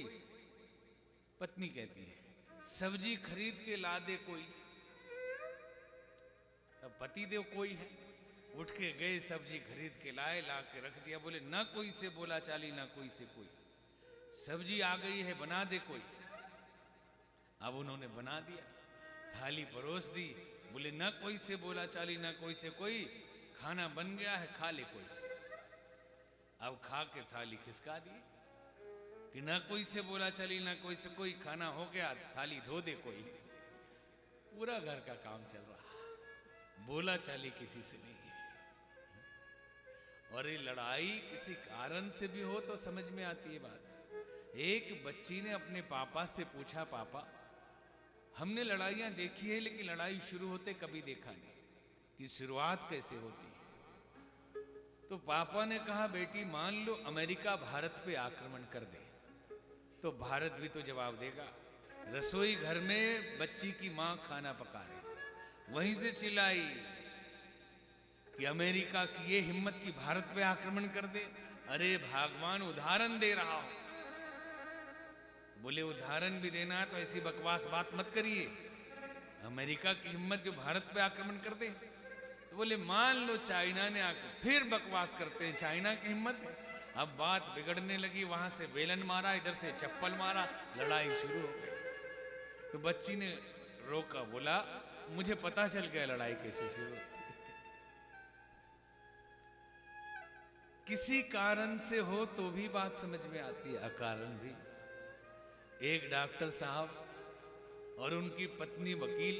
पत्नी कहती है सब्जी खरीद के ला दे कोई। अब पतिदेव कोई है, उठ के गए सब्जी खरीद के लाए, ला के रख दिया। बोले ना कोई से बोला चाली ना कोई से कोई, सब्जी आ गई है बना दे कोई। अब उन्होंने बना दिया, थाली परोस दी। बोले ना कोई से बोला चाली ना कोई से कोई, खाना बन गया है खा ले कोई। अब खा के थाली खिसका दी कि ना कोई से बोला चली ना कोई से कोई, खाना हो गया थाली धो दे कोई। पूरा घर का काम चल रहा, बोला चाली किसी से नहीं है। और ये लड़ाई किसी कारण से भी हो तो समझ में आती है बात। एक बच्ची ने अपने पापा से पूछा, पापा हमने लड़ाइयां देखी है लेकिन लड़ाई शुरू होते कभी देखा नहीं कि शुरुआत कैसे होती है। तो पापा ने कहा बेटी मान लो अमेरिका भारत पे आक्रमण कर दे तो भारत भी तो जवाब देगा। रसोई घर में बच्ची की मां खाना पका रही थी, वहीं से चिल्लाई कि अमेरिका की ये हिम्मत कि भारत पे आक्रमण कर दे। अरे भगवान उदाहरण दे रहा हूं। बोले उदाहरण भी देना है तो ऐसी बकवास बात मत करिए, अमेरिका की हिम्मत जो भारत पे आक्रमण कर दे। तो बोले मान लो चाइना ने आकर, फिर बकवास करते हैं चाइना की हिम्मत है। अब बात बिगड़ने लगी, वहां से बेलन मारा, इधर से चप्पल मारा, लड़ाई शुरू हो गई। तो बच्ची ने रोका, बोला मुझे पता चल गया लड़ाई कैसे शुरू होती है। किसी कारण से हो तो भी बात समझ में आती है, अकारण भी। एक डॉक्टर साहब और उनकी पत्नी वकील।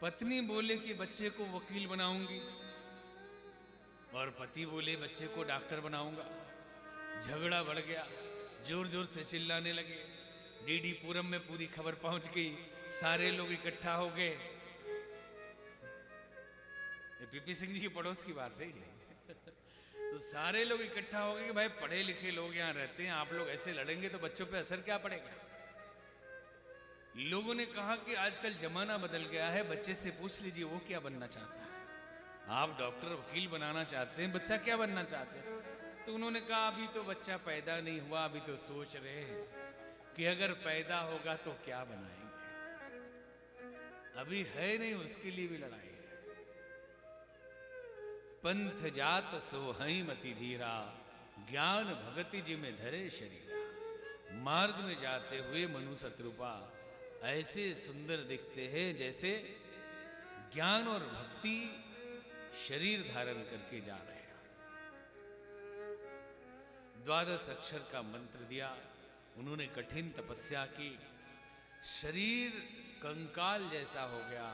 पत्नी बोले कि बच्चे को वकील बनाऊंगी और पति बोले बच्चे को डॉक्टर बनाऊंगा। झगड़ा बढ़ गया, जोर जोर से चिल्लाने लगे। डीडी पूरम में पूरी खबर पहुंच गई, सारे लोग इकट्ठा हो गए। पीपी सिंह जी की पड़ोस की बात है ये। तो सारे लोग इकट्ठा हो गए कि भाई पढ़े लिखे लोग यहाँ रहते हैं, आप लोग ऐसे लड़ेंगे तो बच्चों पे असर क्या पड़ेगा। लोगों ने कहा कि आजकल जमाना बदल गया है, बच्चे से पूछ लीजिए वो क्या बनना चाहता है। आप डॉक्टर वकील बनाना चाहते हैं, बच्चा क्या बनना चाहते हैं। तो उन्होंने कहा अभी तो बच्चा पैदा नहीं हुआ, अभी तो सोच रहे हैं कि अगर पैदा होगा तो क्या बनाएंगे। अभी है नहीं, उसके लिए भी लड़ाई है। पंथ जात सोहई मति धीरा, ज्ञान भगति जिमे धरे शरीरा। मार्ग में जाते हुए मनु शत्रुपा ऐसे सुंदर दिखते हैं जैसे ज्ञान और भक्ति शरीर धारण करके जा रहे हैं। 12 अक्षर का मंत्र दिया, उन्होंने कठिन तपस्या की, शरीर कंकाल जैसा हो गया,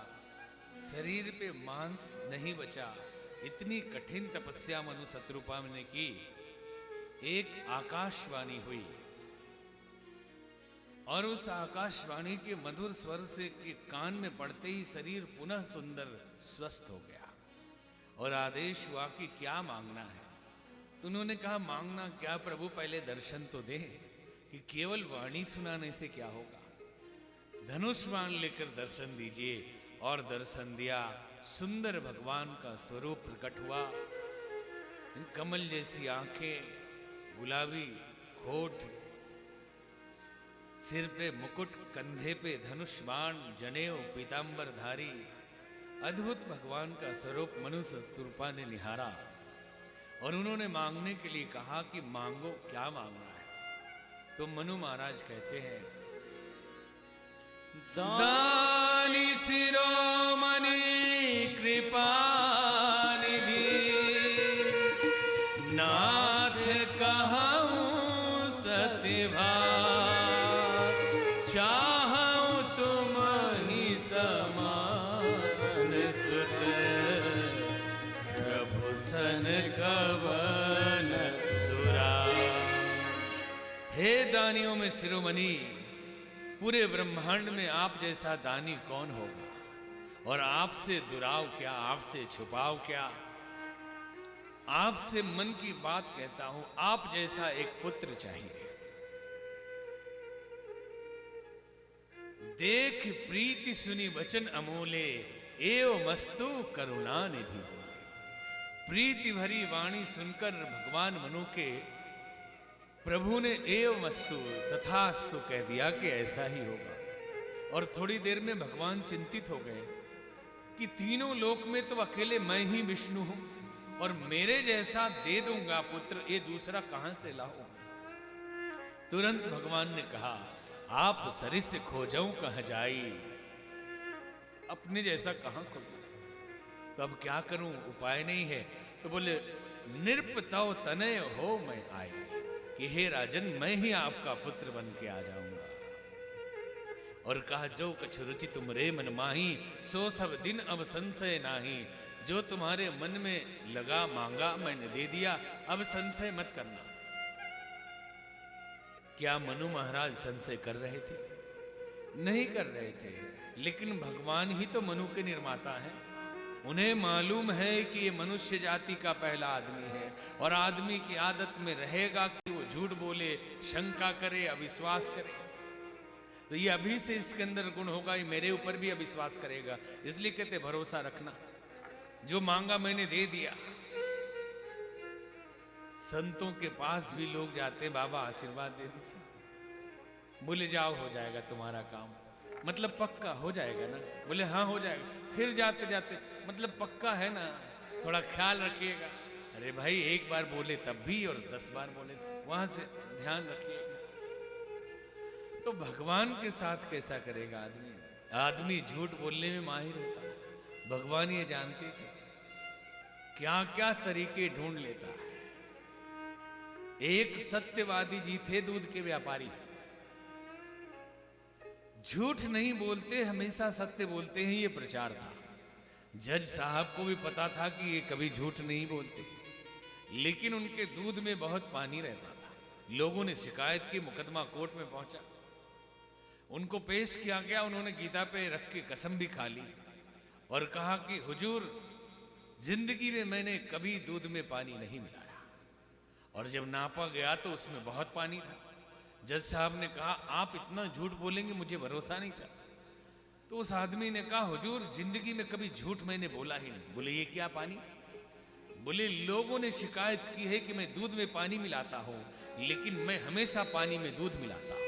शरीर पे मांस नहीं बचा। इतनी कठिन तपस्या मनु शत्रुपा ने की। एक आकाशवाणी हुई और उस आकाशवाणी के मधुर स्वर से के कान में पड़ते ही शरीर पुनः सुंदर स्वस्थ हो गया। और आदेश हुआ कि क्या मांगना है। तो उन्होंने कहा मांगना क्या प्रभु, पहले दर्शन तो दे, कि केवल वाणी सुनाने से क्या होगा। धनुष बाण लेकर दर्शन दीजिए। और दर्शन दिया, सुंदर भगवान का स्वरूप प्रकट हुआ। कमल जैसी आंखें, गुलाबी होठ, सिर पे मुकुट, कंधे पे धनुष बाण, जनेऊ पीतांबर धारी, अद्भुत भगवान का स्वरूप मनु शत्रुपा ने निहारा। और उन्होंने मांगने के लिए कहा कि मांगो, क्या मांगना है। तो मनु महाराज कहते हैं, दानी शिरोमणि कृपा निधि, नाथ कहूँ सत्यभाव, चाहूँ तुम ही समान सुत, प्रभु सन कवन दुरा। हे दानियों में शिरोमणि, पूरे ब्रह्मांड में आप जैसा दानी कौन होगा, और आपसे दुराव क्या, आपसे छुपाव क्या। आपसे मन की बात कहता हूं, आप जैसा एक पुत्र चाहिए। देख प्रीति सुनी वचन अमोले, एव मस्तु करुणा निधि बोले। प्रीति भरी वाणी सुनकर भगवान मनु के प्रभु ने एव मस्तु तथास्तु कह दिया कि ऐसा ही होगा। और थोड़ी देर में भगवान चिंतित हो गए कि तीनों लोक में तो अकेले मैं ही विष्णु हूं, और मेरे जैसा दे दूंगा पुत्र, ये दूसरा कहां से लाऊं। तुरंत भगवान ने कहा, आप सरिस खोजऊं कहां जाई, अपने जैसा कहां खोजूं। तो अब क्या करूं, उपाय नहीं है। तो बोले, निरप तव तनय हो मैं आई, कि हे राजन मैं ही आपका पुत्र बन के आ जाऊंगा। और कहा, जो कछ रुचि तुम रे मन माही, सो सब दिन अब संशय नाही। जो तुम्हारे मन में लगा मांगा मैंने दे दिया, अब संशय मत करना। क्या मनु महाराज संशय कर रहे थे? नहीं कर रहे थे, लेकिन भगवान ही तो मनु के निर्माता हैं। उन्हें मालूम है कि ये मनुष्य जाति का पहला आदमी है, और आदमी की आदत में रहेगा कि वो झूठ बोले, शंका करे, अविश्वास करे। तो ये अभी से इसके अंदर गुण होगा, ये मेरे ऊपर भी अविश्वास करेगा। इसलिए कहते भरोसा रखना, जो मांगा मैंने दे दिया। संतों के पास भी लोग जाते, बाबा आशीर्वाद दे दीजिए। बोले, जाओ हो जाएगा तुम्हारा काम, मतलब पक्का हो जाएगा ना। बोले हाँ हो जाएगा। फिर जाते जाते, मतलब पक्का है ना, थोड़ा ख्याल रखिएगा। अरे भाई, एक बार बोले तब भी, और 10 बार बोले, वहां से ध्यान रखिएगा। तो भगवान के साथ कैसा करेगा आदमी? आदमी झूठ बोलने में माहिर होता है। भगवान ये जानते थे, क्या क्या तरीके ढूंढ लेता है। एक सत्यवादी जी थे, दूध के व्यापारी, झूठ नहीं बोलते, हमेशा सत्य बोलते हैं, ये प्रचार था। जज साहब को भी पता था कि ये कभी झूठ नहीं बोलते, लेकिन उनके दूध में बहुत पानी रहता था। लोगों ने शिकायत की, मुकदमा कोर्ट में पहुंचा, उनको पेश किया गया। उन्होंने गीता पे रख के कसम भी खा ली और कहा कि हुजूर, जिंदगी में मैंने कभी दूध में पानी नहीं मिलाया, और जब नापा गया तो उसमें बहुत पानी था। जज साहब ने कहा, आप इतना झूठ बोलेंगे, मुझे भरोसा नहीं था। तो उस आदमी ने कहा, हुजूर, जिंदगी में कभी झूठ मैंने बोला ही नहीं। बोले, ये क्या पानी? बोले, लोगों ने शिकायत की है कि मैं दूध में पानी मिलाता हूं, लेकिन मैं हमेशा पानी में दूध मिलाता हूं।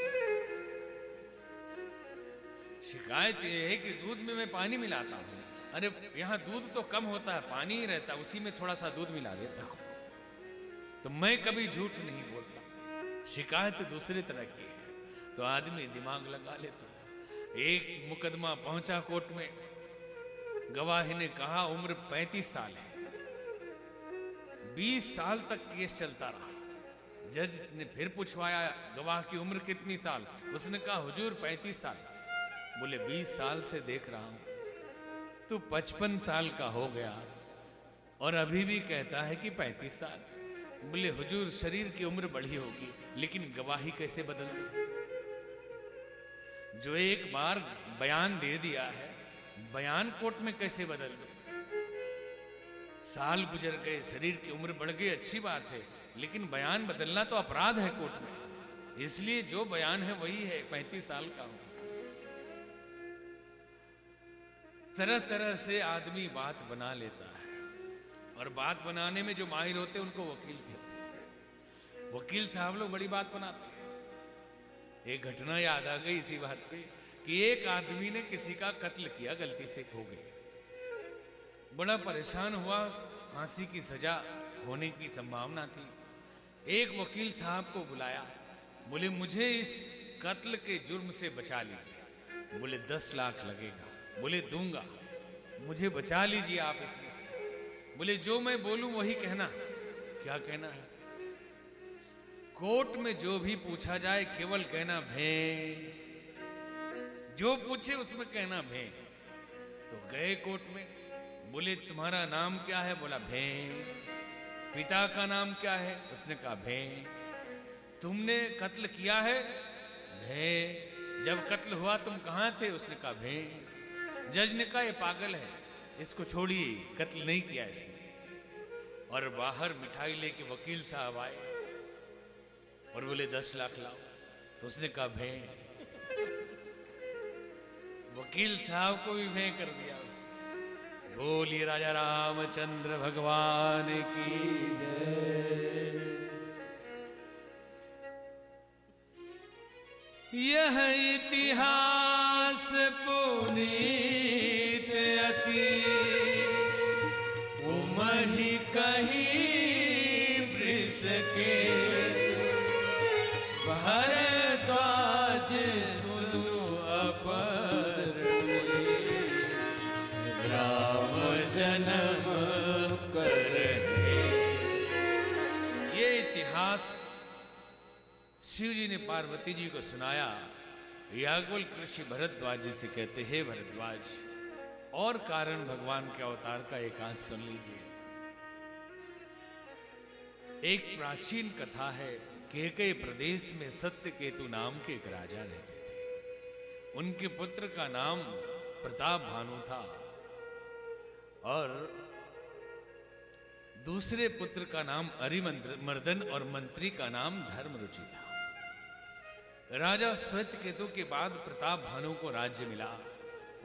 शिकायत यह है कि दूध में मैं पानी मिलाता हूं। अरे यहां दूध तो कम होता है, पानी ही रहता है, उसी में थोड़ा सा दूध मिला देता हूं। तो मैं कभी झूठ नहीं बोलता। शिकायत दूसरी तरह की है। तो आदमी दिमाग लगा लेता है। एक मुकदमा पहुंचा कोर्ट में, गवाही ने कहा उम्र 35 साल है। 20 साल तक केस चलता रहा। जज ने फिर पूछवाया, गवाह की उम्र कितनी साल? उसने कहा, हुजूर 35 साल। बोले, 20 साल से देख रहा हूं, तू 55 साल का हो गया और अभी भी कहता है कि 35 साल। बोले, हुजूर, शरीर की उम्र बढ़ी होगी, लेकिन गवाही कैसे बदल दी? जो एक बार बयान दे दिया है, बयान कोर्ट में कैसे बदल दो? साल गुजर गए, शरीर की उम्र बढ़ गई, अच्छी बात है, लेकिन बयान बदलना तो अपराध है कोर्ट में। इसलिए जो बयान है वही है, 35 साल का हो। तरह तरह से आदमी बात बना लेता है, और बात बनाने में जो माहिर होते हैं उनको वकील कहते हैं। वकील साहब लोग बड़ी बात बनाते हैं। एक घटना याद आ गई इसी बात पे कि एक आदमी ने किसी का कत्ल किया, गलती से हो गई। बड़ा परेशान हुआ, फांसी की सजा होने की संभावना थी। एक वकील साहब को बुलाया बोले मुझे इस कत्ल के जुर्म से बचा लीजिए। बोले 10 लाख लगेगा। बोले दूंगा, मुझे बचा लीजिए आप इसमें से। बोले जो मैं बोलूं वही कहना। क्या कहना है? कोर्ट में जो भी पूछा जाए केवल कहना भें। जो पूछे उसमें कहना भें। तो गए कोर्ट में। बोले तुम्हारा नाम क्या है? बोला भें। पिता का नाम क्या है? उसने कहा भें। तुमने कत्ल किया है? भें। जब कत्ल हुआ तुम कहां थे? उसने कहा भें। जज ने कहा ये पागल है, इसको छोड़िए, कत्ल नहीं किया इसने। और बाहर मिठाई लेके वकील साहब आए और बोले 10 लाख लाओ। तो उसने कहा भें। वकील साहब को भी भें कर दिया। बोलिए राजा रामचंद्र भगवान की जय। यह इतिहास पुनीत अति उमहि कहीं वृष के भरद्वाज सुनु अपर राम जन्म कर। ये इतिहास शिव जी ने पार्वती जी को सुनाया। याज्ञवल्क्य ऋषि भरद्वाज जी से कहते हैं भरद्वाज, और कारण भगवान के अवतार का एकांत सुन लीजिए। एक प्राचीन कथा है। केकय प्रदेश में सत्यकेतु नाम के एक राजा रहते थे। उनके पुत्र का नाम प्रताप भानु था और दूसरे पुत्र का नाम अरिमर्दन और मंत्री का नाम धर्मरुचि था। राजा श्वेतकेतु के बाद प्रताप भानु को राज्य मिला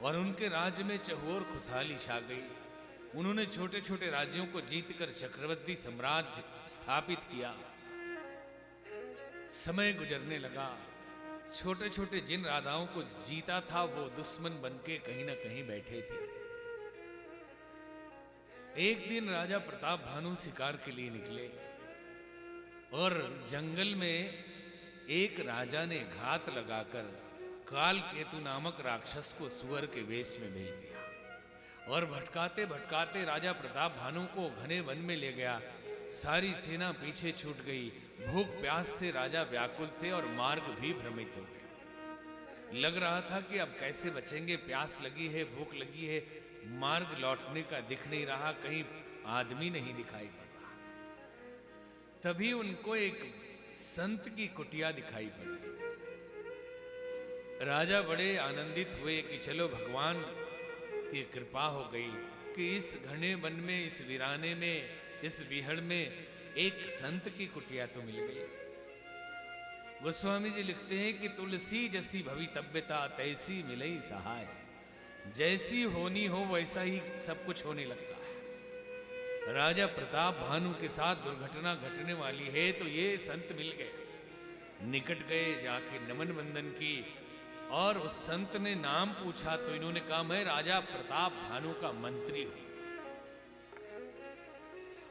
और उनके राज्य में चहुओर खुशहाली छा गई। उन्होंने छोटे छोटे राज्यों को जीतकर चक्रवर्ती साम्राज्य स्थापित किया। समय गुजरने लगा। छोटे छोटे जिन राजाओं को जीता था वो दुश्मन बनके कहीं ना कहीं बैठे थे। एक दिन राजा प्रताप भानु शिकार के लिए निकले और जंगल में एक राजा ने घात लगाकर काल केतु नामक राक्षस को सुअर के वेश में भेज दिया और भटकाते भटकाते राजा प्रताप भानु को घने वन में ले गया। सारी सेना पीछे छूट गई। भूख प्यास से राजा व्याकुल थे और मार्ग भी भ्रमित हो गए। लग रहा था कि अब कैसे बचेंगे, प्यास लगी है, भूख लगी है, मार्ग लौटने का दिख नहीं रहा, कहीं आदमी नहीं दिखाई पड़ रहा। तभी उनको एक संत की कुटिया दिखाई पड़ी। राजा बड़े आनंदित हुए कि चलो भगवान की कृपा हो गई कि इस घने वन में, इस वीराने में, इस बिहड़ में एक संत की कुटिया तो मिल गई। गोस्वामी जी लिखते हैं कि तुलसी जैसी भवितव्यता तैसी मिलई सहाय। जैसी होनी हो वैसा ही सब कुछ होने लगता है। राजा प्रताप भानु के साथ दुर्घटना घटने वाली है तो ये संत मिल गए। निकट गए, जाके नमन वंदन की और उस संत ने नाम पूछा तो इन्होंने कहा मैं राजा प्रताप भानु का मंत्री हूं।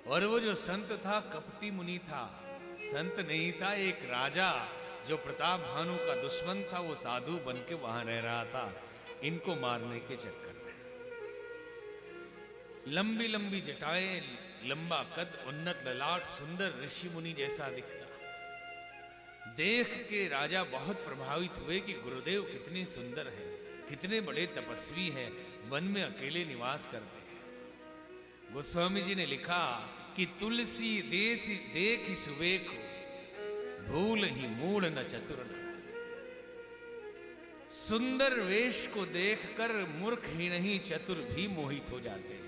और वो जो संत था कपटी मुनि था, संत नहीं था, एक राजा जो प्रताप भानु का दुश्मन था, वो साधु बन के वहां रह रहा था इनको मारने के चक्कर में। लंबी लंबी जटाएं, लंबा कद, उन्नत ललाट, सुंदर ऋषि मुनि जैसा दिखता। देख के राजा बहुत प्रभावित हुए कि गुरुदेव कितने सुंदर हैं, कितने बड़े तपस्वी हैं, वन में अकेले निवास करते हैं। गोस्वामी जी ने लिखा कि तुलसी देश देख ही सुवेख हो, भूल ही मूढ़ न चतुर न। सुंदर वेश को देखकर मूर्ख ही नहीं चतुर भी मोहित हो जाते हैं।